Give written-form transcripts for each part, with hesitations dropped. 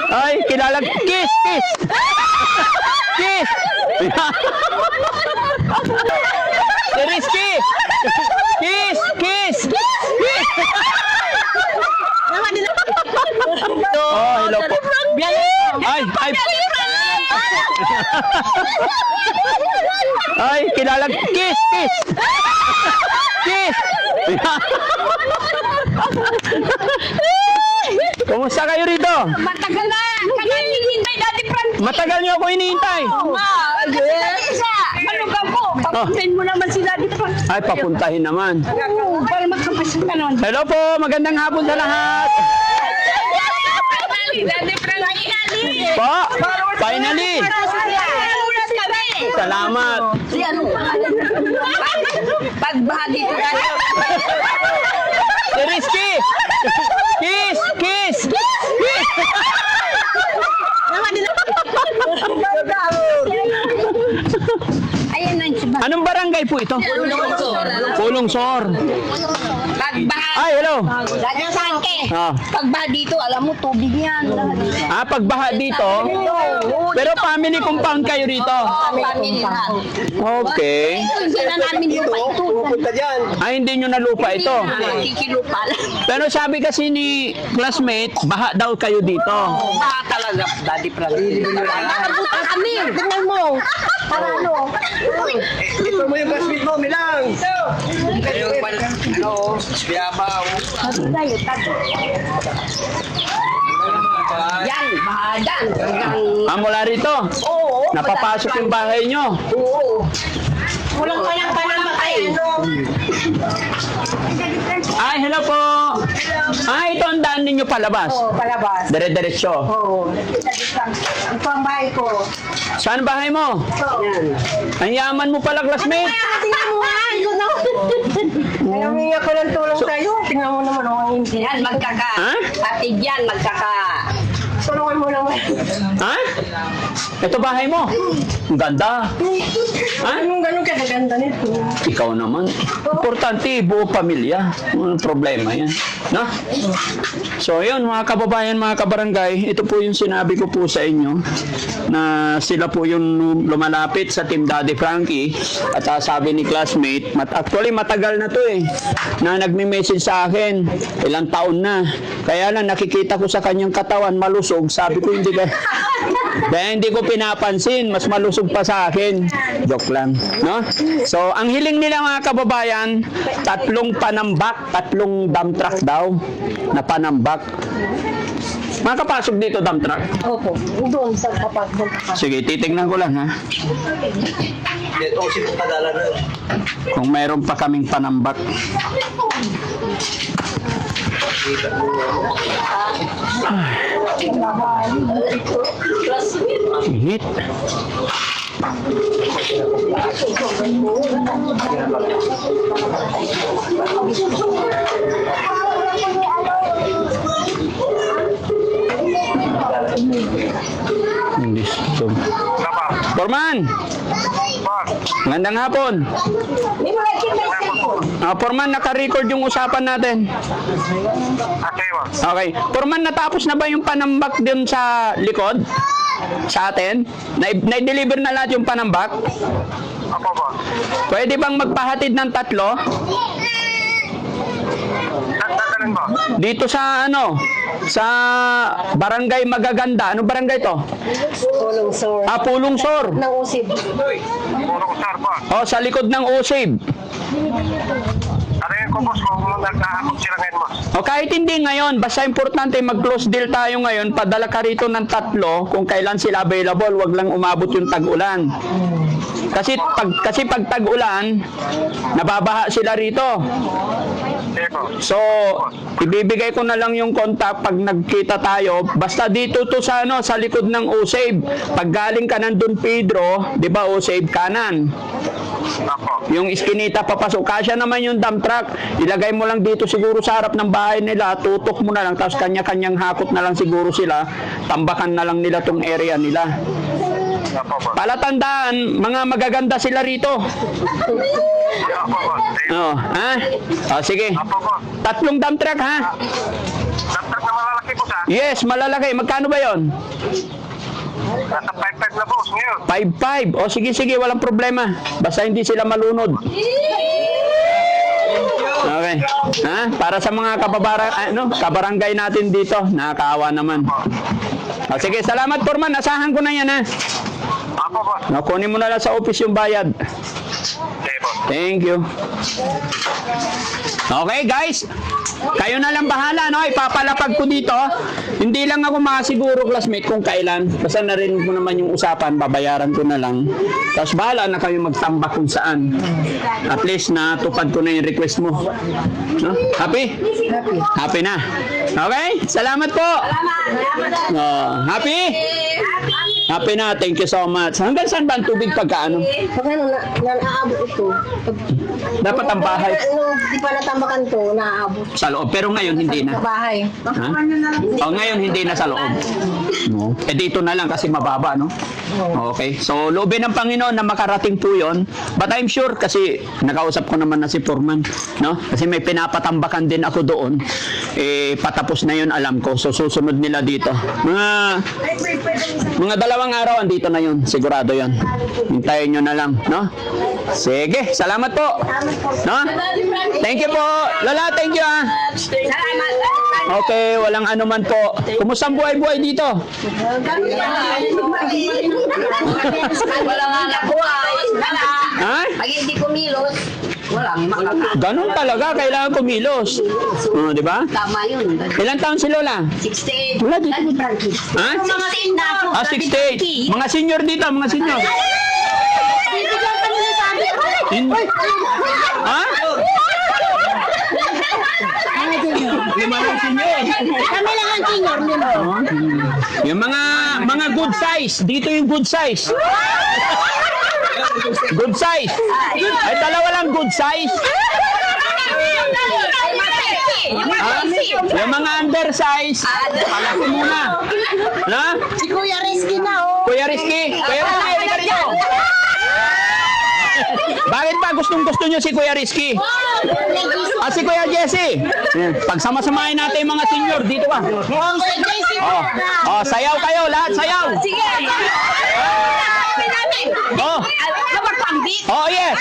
Ay, kilala. Kiss, kiss. Kiss. Si Rizky. Kiss, kiss. Oh, hello po. Ay, ay. Ay, kilala. Kiss, kiss. Kiss. Kumusta kayo rito? Matagal na. Kaya hinihintay Daddy Frank. Matagal niyo ako hinihintay. Malugaw po. Papuntahin mo naman si Daddy Frank. Ay, papuntahin naman. Oo, para magkapasok ka naman. Hello po, magandang hapon sa lahat. Daddy Frank. Po, finally. Salamat. Si ano pangalan? Pagbahagi ko tayo. Si Rizky. Kiss, kiss. Ayan na yung sibat. Anong barangay po ito? Pulong Sor. Pagbaha. Ay, hello. Daddy Frank Ah. Pagbaha dito, alam mo, tubig yan. Pagbaha dito. Pero family compound kayo rito. Family na. Okay. Hindi na namin lupa ito. Ay, hindi nyo na lupa ito. Kikilupa lang. Pero sabi kasi ni classmate, baha daw kayo dito. Baha talaga, Daddy Frank. Nakabutan kami. Tingnan mo. Para ano? Ito mo yung classmate mo, Milang! Yung ano, biyabaw. Tayo, tayo. Yan, baha dyan. Mula rito. Oo. Napapasok yung bahay nyo. Oo. Walang kayang panamatay. Ay, hello po. Ito ang daan ninyo palabas. Oo, palabas. Dire-diretso. Oo. Ito ang bahay ko. Saan bahay mo? Ang yaman mo pala, classmate. Tingnan mo nga. Kaya humingi ako ng tulong sa'yo. Tingnan mo naman ang hindi. Yan, magkaka. Ha? Patid yan, magkaka. Tulungan mo naman. Ha? Ito bahay mo. Ang ganda. Ha? Anong ganun kagaganda nito? Ikaw naman. Importante, buo pamilya. Walang problema yan. No? So, yun, mga kababayan, mga kabarangay, ito po yung sinabi ko po sa inyo na sila po yung lumalapit sa Team Daddy Frankie at sabi ni classmate, actually matagal na to na nagme-message sa akin. Ilang taon na. Kaya lang nakikita ko sa kanyang katawan malusog. Sabi ko hindi ka... Kaya hindi ko pinapansin, mas malusog pa sa akin. Joke lang, no? So, ang hiling nila mga kababayan, 3 panambak, 3 dump truck daw na panambak. Makapasok dito dump truck? Opo, doon sa kapag. Sige, titignan ko lang ha. Ito si padala na. Kung mayroon pa kaming panambak. Init. Gusto. Forman! Magandang hapon. Forman, naka-record yung usapan natin. Okay. Forman, natapos na ba yung panambak din sa likod? Sa atin? Na-deliver na lahat yung panambak? Ako ba? Pwede bang magpahatid ng 3? Dadalhin ba? Dito sa sa Barangay Magaganda. Ano barangay to? Tulong sir. Pulong Sor. Nang usib. Puro ko sar ba? Sa likod ng Usib. Ano yung kubos kung nagkakakot sila ngayon mo? Kahit hindi ngayon, basta importante mag-close deal tayo ngayon, padala ka rito ng 3 kung kailan sila available, wag lang umabot yung tag-ulan. Kasi pag tag-ulan, nababaha sila rito. So, ibibigay ko na lang yung contact pag nagkita tayo. Basta dito to sa sa likod ng Usave. Pag galing ka ng Don Pedro, 'di ba, Usave kanan. Yung iskinita papasok, kasya naman yung dump truck. Ilagay mo lang dito siguro sa harap ng bahay nila, tutok mo na lang, tapos kanya-kanyang hakot na lang siguro sila. Tambakan na lang nila tong area nila. Palatandaan, mga magaganda sila rito. Ako ba? Sige. 3 3 dump truck, ha? Dump truck na malalaki Yes, malalaki. Magkano ba yon? Nasa 5-5 na boss ngayon. 5-5. O sige, sige, walang problema. Basta hindi sila malunod. Okay. Ha? Para sa mga kabarangay natin dito, nakakaawa naman. O, sige, salamat Foreman. Asahan ko na yan ha. Apo boss. Kunin mo na lang sa office yung bayad. Okay boss. Thank you. Okay guys, kayo na lang bahala, no? Ipapalapag ko dito. Hindi lang ako makasiguro, classmate, kung kailan. Basta narinig mo naman yung usapan, babayaran ko na lang. Tapos bahala na kayo magtambak kung saan. At least natupad ko na yung request mo. No? Happy? Happy na. Okay? Salamat po. Happy? Happy na. Thank you so much. Hanggang saan ba ang tubig pagkaano? Pag ano, naaabot ito. Dapat ang bahay Di pa natambakan to, naaabot. sa loob. Pero ngayon hindi na. Sa bahay. Ha? O ngayon hindi na sa loob. No. Eh dito na lang kasi mababa, no? Okay. So loobin ng Panginoon na makarating po 'yon. But I'm sure kasi nakausap ko naman na si Foreman, no? Kasi may pinapatambakan din ako doon. Eh patapos na 'yon, alam ko. So susunod nila dito. Mga 2 araw andito na 'yon, sigurado 'yon. Hintayin nyo na lang, no? Sige, salamat po. No? Thank you po. Lola, thank you ah. Salamat. Okay, walang anuman po. Kumusta ang buhay-buhay dito? Wala nga nabuhay. Wala. Ha? Pag hindi kumilos, walang makaka. Ganun talaga, kailangan kumilos. Di ba? Tama yun. Ilang taon si Lola? 68. Wala dito. Ha? Mga tindahan. 68. Mga senior dito, mga senior. Ha? Lima lang senior. Kami lang ang senior nila. Yung mga good size. Dito yung good size. Good size. Ay, 2 lang good size. Yung mga undersize. Palaki muna. Na? Si Kuya Rizky na oh. Kuya Rizky. Kuya Rizky, halika rito. Bakit ba gustong-gusto nyo si Kuya Rizky? Si Kuya Jesse. Pagsama-samahin natin yung mga senior. Dito ka. Sayaw kayo. Lahat sayaw. Sige. Oh, yes.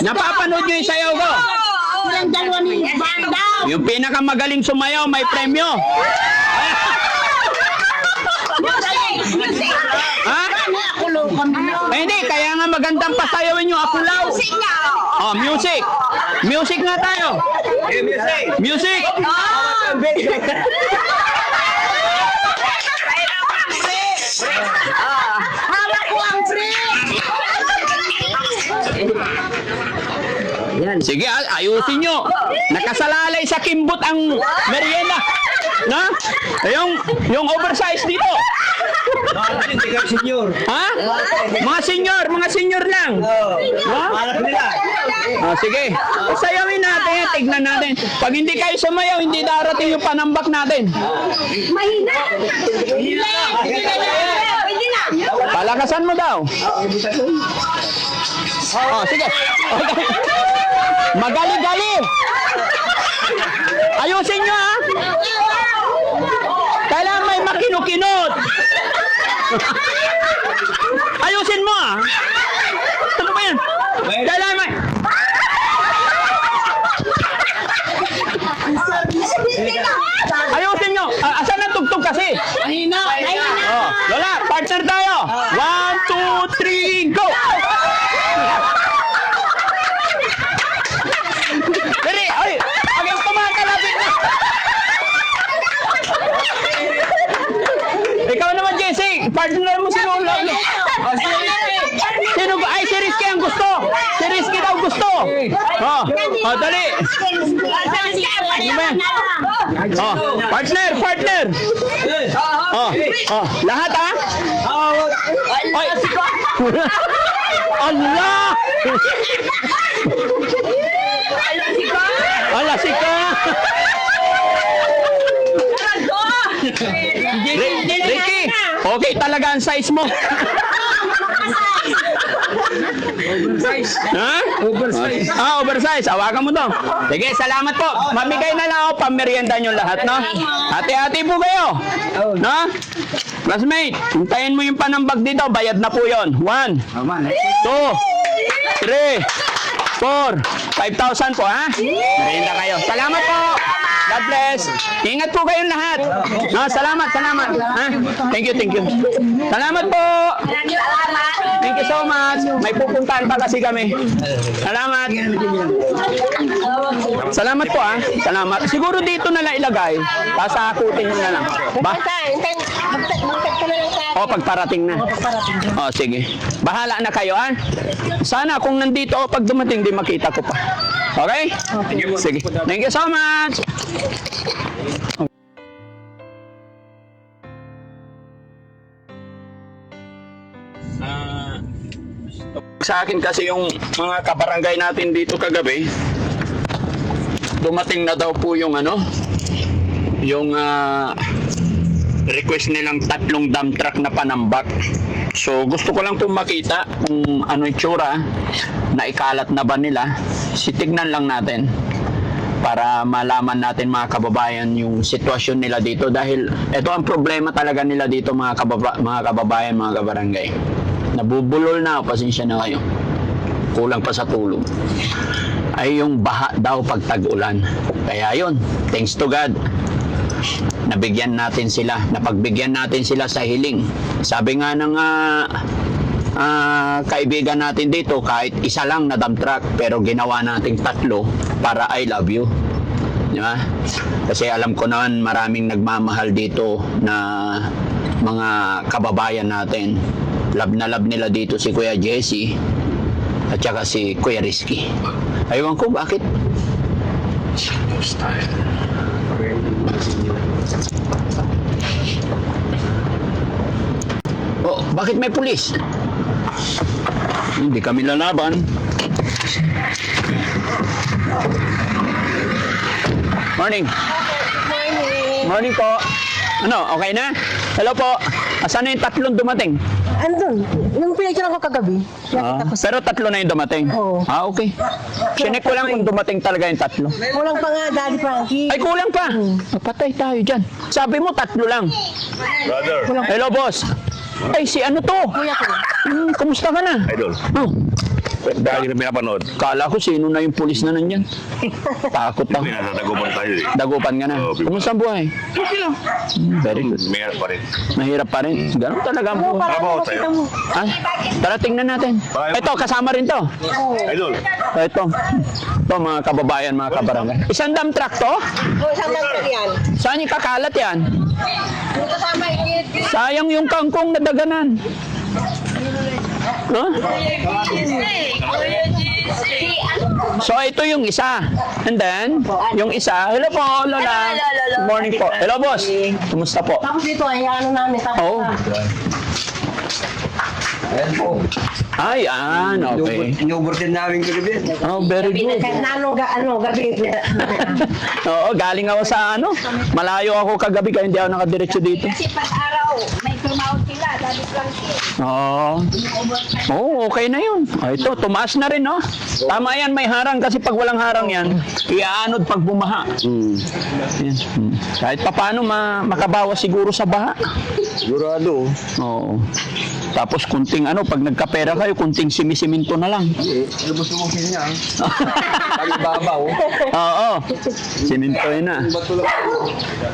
Napapanood nyo yung sayaw ko. Silang dalawa ni banda. Yung pinakamagaling sumayaw, may premyo. Ha? Eh, hindi, kaya nga magandang pasayawin yung Akulaw. Oh, music. Music nga tayo. Music. Hawak ko ang free. Sige, ayusin nyo. Nakasalalay sa kimbot ang merienda. Na? Yung oversize dito. Hindi ka senior. Ha? Mga senior lang. Ha? Alam nila. Sige. Sayawin natin, tignan natin. Pag hindi kayo sumayaw, hindi darating yung panambak natin. Mahina. Pwede na. Palakasan mo daw. Sige. Okay. Magali-gali. Ayusin nyo ha. Kailangan may makinukinot. Ayusin mo ha. Ano ba yan? Kailangan may... Ayusin nyo. Asan ang tugtog kasi? Mahina. Lola, partner tayo. 1, 2, 3, go! Dali, ay, hanggang kumakalapit na. Ikaw naman, Jesse. Partner mo si Lola. Sino ba? Ay, si Rizky ang gusto. Si Rizky daw gusto. Dali. Partner. Lahat ha? Ay. Allah! Alasika! Ricky, okay talaga ang size mo. Ha? Oversize. Ah, oversize. Hawakan mo to. Sige, salamat po. Mamigay na lang ako pamerienda nyo lahat, no? Hati-hati po kayo. No? Classmate, hintayin mo yung panambag dito. Bayad na po yon. 1, 2, 3, 4, 5,000 po, ha? Merienda kayo. Salamat po. God bless. Ingat po kayong lahat. No, salamat. Ha? Thank you. Salamat po. Thank you so much. May pupuntahan pa kasi kami. Salamat. Salamat po, ha? Salamat. Siguro dito na lang ilagay. Pasakutin nyo na lang. Ba? O, pagparating na. O, sige. Bahala na kayo, ha? Sana kung nandito o pag dumating, di makita ko pa. Okay? Sige. Thank you so much. Sa akin kasi yung mga kabarangay natin dito kagabi, dumating na daw po yung yung request nilang 3 dump truck na panambak. So gusto ko lang po makita kung ano yung tsura, naikalat na ba nila. Sitignan lang natin para malaman natin mga kababayan yung sitwasyon nila dito, dahil ito ang problema talaga nila dito mga kababayan, mga kabarangay. Nabubulol na, pasensya na kayo. Kulang pa sa tulog. Ay yung baha daw pag tag-ulan. Kaya yun, thanks to God, napagbigyan natin sila sa hiling. Sabi nga ng kaibigan natin dito, kahit isa lang na dump truck, pero ginawa nating 3 para I love you. Di ba? Kasi alam ko naman maraming nagmamahal dito na mga kababayan natin. Love na love nila dito si Kuya Jesse at saka si Kuya Rizky. Aywan ko bakit. Oh, bakit may pulis? Hindi kami lalaban. Morning. Morning po. Ano, okay na? Hello po. Asan na yung 3 dumating? Andun, yung pinagkiran ko kagabi. Pero 3 na yung dumating? Oo. Okay. Sinek ko lang kung dumating talaga yung 3. Kulang pa nga, Daddy Frankie. Ay, kulang pa. Patay tayo dyan. Sabi mo 3 lang. Brother. Hello, boss. Ay, si ano to? Kuya ko. Kumusta ka na? Idol. Oh, Dahil na pinapanood. kala ko sino na yung pulis na nandyan. Takot ako. Nasa dagupan tayo eh. Dagupan ka na. Kumusta ang buhay? Very good. Mayroon pa rin. Mahirap pa rin. Ganun talaga ang buhay. Trabaho tayo. Ah, tara, tingnan natin. Ito, kasama rin to. Idol. Ito. Ito, mga kababayan, mga kabarangay. Isang dump truck to? Oo, isang lang yan. Saan yung kakalat yan? Yung kasama ikit. Sayang yung kangkong na daganan. Huh? So, ito yung isa. And then, yung isa. Hello po, Lola. Good morning po. Hello, boss. Kumusta po? Tapos dito, ay ano namin. Tapos Oo. Ay, okay. Inubor din namin kagabi. Oh, very good. kahit na gabi. Oo, galing ako sa malayo ako kagabi kaya hindi ako nakadiretso dito. Kasi pag-araw, may tumawag sila, Daddy Frankie. Oo, okay na yun. Ito, tumaas na rin, no? Tama yan, may harang kasi pag walang harang yan, iaanod pag bumaha. Yes. Kahit paano makabawas siguro sa baha. Sigurado. Oo. Tapos kunting pag nagkapera kayo, kunting simisiminto na lang. Lubos-lubosin niya. Pag-ibabaw. Oo. Simintoy na.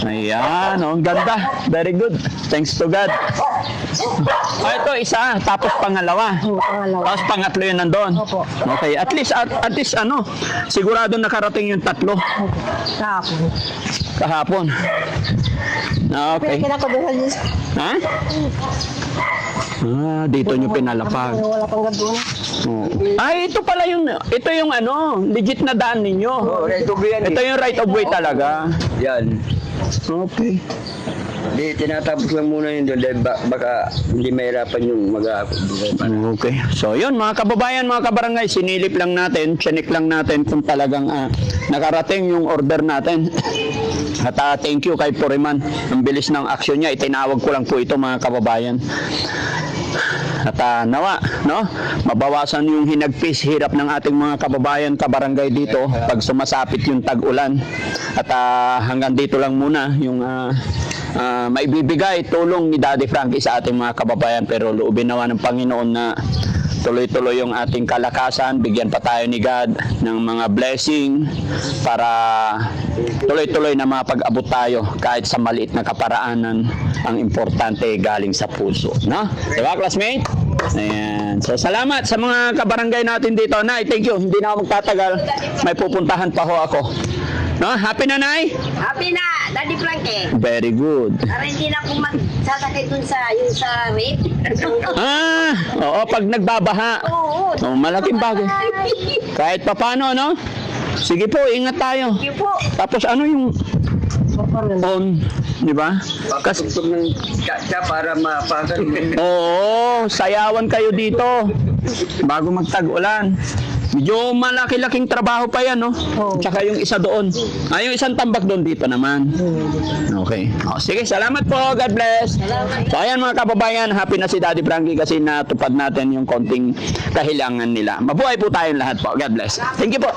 Ayan, ang ganda. Very good. Thanks to God. Ito, isa. Tapos pangalawa. Pangalawa. Tapos pangatlo yun nandun. Opo. Okay. At least sigurado nakarating yung 3. Kahapon. Kahapon. Okay. Pinagkiran ko doon sa Diyos. Ha? Dito nyo pinalapag. Wala pang gagawin. Oo. Ay, ito yung legit na daan ninyo. Oh, right of way yan. Ito yung right of way talaga. Yan. Okay. Di, tinatapos lang muna yun doon dahil baka hindi mahirapan yung mag-aakot. Okay. So, yun mga kababayan, mga kabarangay, sinilip lang natin, chinik lang natin kung talagang nakarating yung order natin. At thank you kay Puriman. Ang bilis ng aksyon niya. Itinawag ko lang po ito mga kababayan. At nawa, no? Mabawasan yung hinagpis, hirap ng ating mga kababayan, kabarangay dito pag sumasapit yung tag-ulan. At hanggang dito lang muna yung maibibigay tulong ni Daddy Frankie sa ating mga kababayan, pero loobin nawa ng Panginoon na tuloy-tuloy yung ating kalakasan, bigyan pa tayo ni God ng mga blessing para tuloy-tuloy na mapag-abot tayo kahit sa maliit na kaparaanan. Ang importante galing sa puso, no? Diba, classmate? Ayan. So, salamat sa mga kabarangay natin dito. Nay, thank you. Hindi na ako magtatagal. May pupuntahan pa ho ako. No? Happy na, Nay? Happy na, Daddy Frankie. Very good. Para hindi na ako magsasakit dun sa, yung sa rape. Oo, pag nagbabaha. Oo. Oh, malaking bagay. Kahit pa paano, no? Sige po, ingat tayo. Thank you po. Tapos ano yung on, di ba? Kasi Tugtog ng cha para mapagan. oo, sayawan kayo dito bago magtag-ulan. Medyo malaki-laking trabaho pa yan, no? Tsaka yung isa doon. Yung isang tambak doon dito naman. Okay. Sige, salamat po. God bless. So, ayan mga kababayan, happy na si Daddy Frankie kasi natupad natin yung konting kahilangan nila. Mabuhay po tayong lahat po. God bless. Thank you po.